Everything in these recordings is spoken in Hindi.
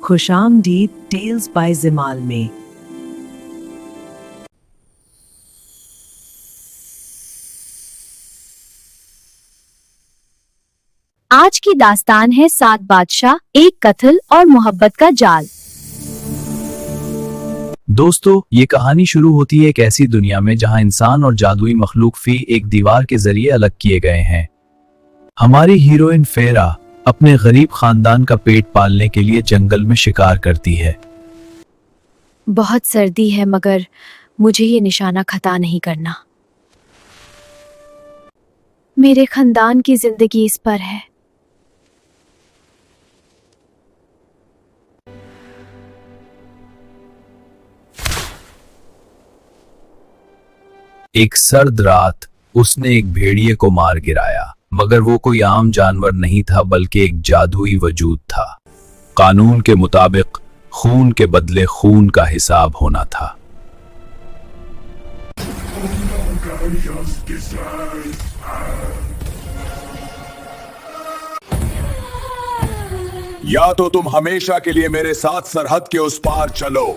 खुशामदीद टेल्स बाय जमाल में। आज की दास्तान है 7 बादशाह, एक कत्ल और मोहब्बत का जाल। दोस्तों, ये कहानी शुरू होती है एक ऐसी दुनिया में जहां इंसान और जादुई मखलूक फी एक दीवार के जरिए अलग किए गए हैं। हमारी हीरोइन फेरा अपने गरीब खानदान का पेट पालने के लिए जंगल में शिकार करती है। बहुत सर्दी है मगर मुझे ये निशाना खता नहीं करना। मेरे खानदान की जिंदगी इस पर है। एक सर्द रात उसने एक भेड़िए को मार गिराया, मगर वो कोई आम जानवर नहीं था बल्कि एक जादुई वजूद था। कानून के मुताबिक खून के बदले खून का हिसाब होना था। या तो तुम हमेशा के लिए मेरे साथ सरहद के उस पार चलो,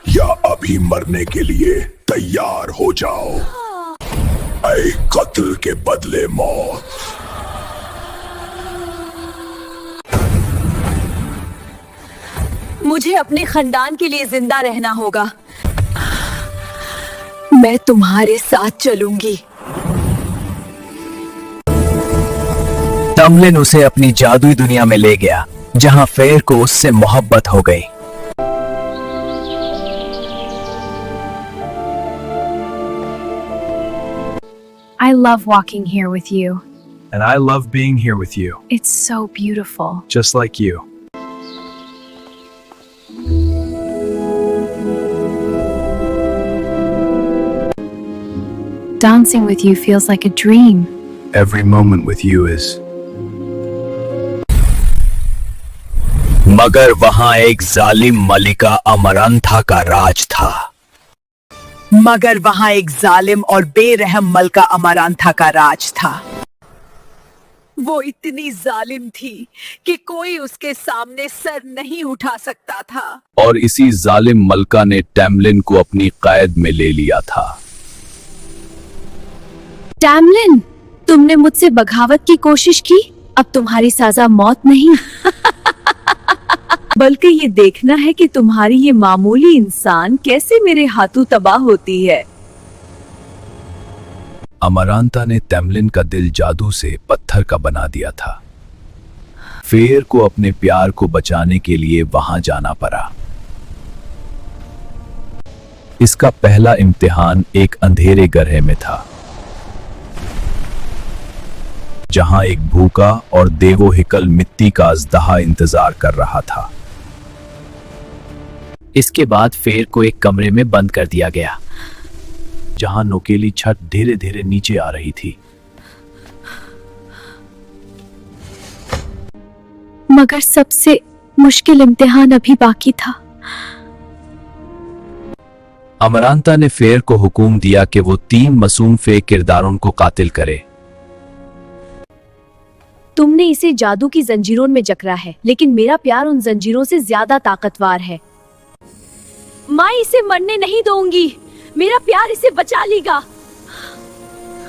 या अभी मरने के लिए तैयार हो जाओ। ऐ कत्ल के बदले मौत। मुझे अपने खानदान के लिए जिंदा रहना होगा। मैं तुम्हारे साथ चलूंगी। तमलिन उसे अपनी जादुई दुनिया में ले गया, जहां फेर को उससे मोहब्बत हो गई। I love walking here with you. And I love being here with you, It's so beautiful. just like you. Dancing with you feels like a dream. Every moment with you is. मगर वहां एक जालिम मलिका अमरंथा का राज था। मगर वहां एक जालिम और बेरहम मलका अमरांथा का राज था। वो इतनी जालिम थी कि कोई उसके सामने सर नहीं उठा सकता था। और इसी जालिम मलका ने टैमलिन को अपनी कैद में ले लिया था। टैमलिन, तुमने मुझसे बगावत की कोशिश की। अब तुम्हारी सजा मौत नहीं बल्कि ये देखना है कि तुम्हारी ये मामूली इंसान कैसे मेरे हाथों तबाह होती है। अमरांता ने टैमलिन का दिल जादू से पत्थर का बना दिया था। फेर को अपने प्यार को बचाने के लिए वहां जाना पड़ा। इसका पहला इम्तिहान एक अंधेरे गड्ढे में था, जहां एक भूखा और देवोहिकल मिट्टी का अजदहा इंतजार कर रहा था। इसके बाद फेर को एक कमरे में बंद कर दिया गया, जहां नुकीली छत धीरे धीरे नीचे आ रही थी। मगर सबसे मुश्किल इम्तिहान अभी बाकी था। अमरांता ने फेर को हुक्म दिया कि वो 3 मासूम फे किरदारों को कातिल करे। तुमने इसे जादू की जंजीरों में जकड़ा है, लेकिन मेरा प्यार उन जंजीरों से ज्यादा ताकतवर है। मैं इसे मरने नहीं दूंगी। मेरा प्यार इसे बचा लेगा।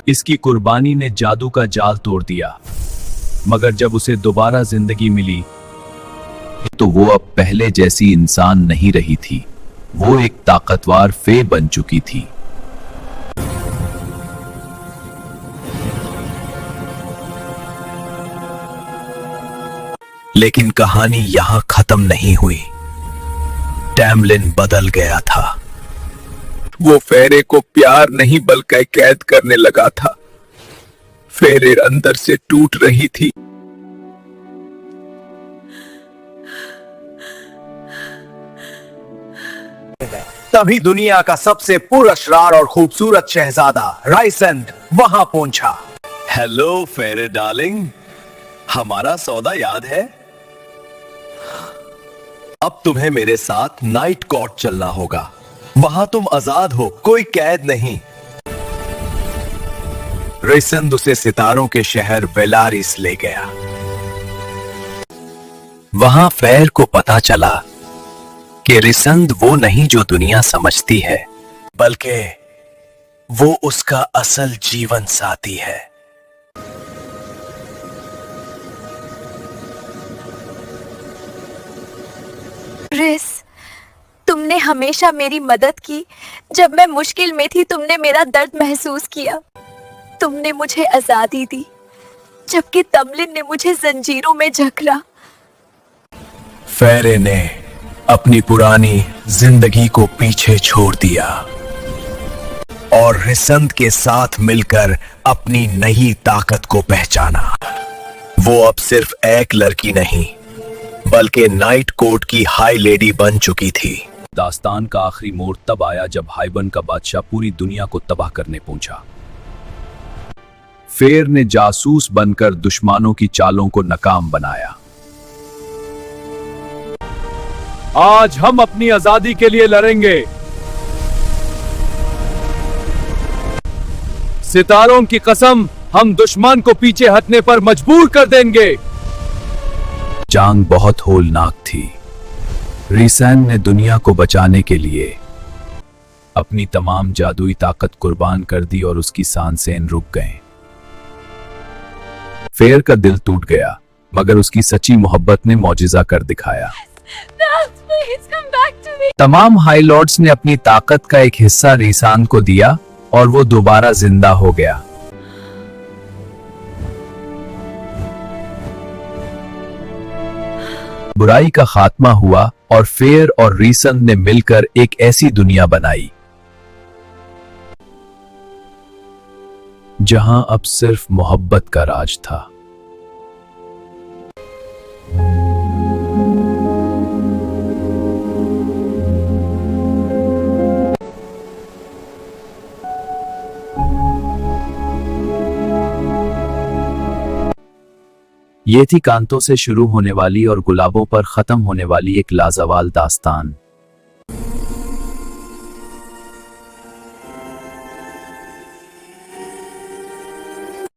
इसकी कुर्बानी ने जादू का जाल तोड़ दिया, मगर जब उसे दोबारा जिंदगी मिली तो वो अब पहले जैसी इंसान नहीं रही थी। वो एक ताकतवर फे बन चुकी थी। लेकिन कहानी यहां खत्म नहीं हुई। टैमलिन बदल गया था। वो फेरे को प्यार नहीं बल्कि कैद करने लगा था। फेरे अंदर से टूट रही थी। तभी दुनिया का सबसे पुरअसरार और खूबसूरत शहजादा राइसेंड वहां पहुंचा। हेलो फेरे डार्लिंग, हमारा सौदा याद है? अब तुम्हें मेरे साथ नाइट कोर्ट चलना होगा। वहां तुम आजाद हो, कोई कैद नहीं। रेसेंद उसे सितारों के शहर वेलारिस ले गया। वहां फैर को पता चला कि रिसंद वो नहीं जो दुनिया समझती है, बल्कि वो उसका असल जीवन साथी है। रिस, तुमने हमेशा मेरी मदद की। जब मैं मुश्किल में थी तुमने मेरा दर्द महसूस किया। तुमने मुझे आजादी दी, जबकि तमलिन ने मुझे जंजीरों में जकड़ा। फेरे ने अपनी पुरानी जिंदगी को पीछे छोड़ दिया और रिसंद के साथ मिलकर अपनी नई ताकत को पहचाना। वो अब सिर्फ एक लड़की नहीं, बल्कि नाइट कोर्ट की हाई लेडी बन चुकी थी। दास्तान का आखिरी मोड़ तब आया जब हाइबन का बादशाह पूरी दुनिया को तबाह करने पहुंचा। फेर ने जासूस बनकर दुश्मनों की चालों को नाकाम बनाया। आज हम अपनी आजादी के लिए लड़ेंगे। सितारों की कसम, हम दुश्मन को पीछे हटने पर मजबूर कर देंगे। जंग बहुत होलनाक थी। रिसन ने दुनिया को बचाने के लिए अपनी तमाम जादुई ताकत कुर्बान कर दी और उसकी सांसें रुक गए। फेर का दिल टूट गया, मगर उसकी सच्ची मोहब्बत ने मौजिजा कर दिखाया। तमाम हाई लॉर्ड्स ने अपनी ताकत का एक हिस्सा रिसान को दिया और वो दोबारा जिंदा हो गया। बुराई का खात्मा हुआ और फेर और रिसन ने मिलकर एक ऐसी दुनिया बनाई जहां अब सिर्फ मोहब्बत का राज था। ये थी कांतों से शुरू होने वाली और गुलाबों पर खत्म होने वाली एक लाजवाल दास्तान।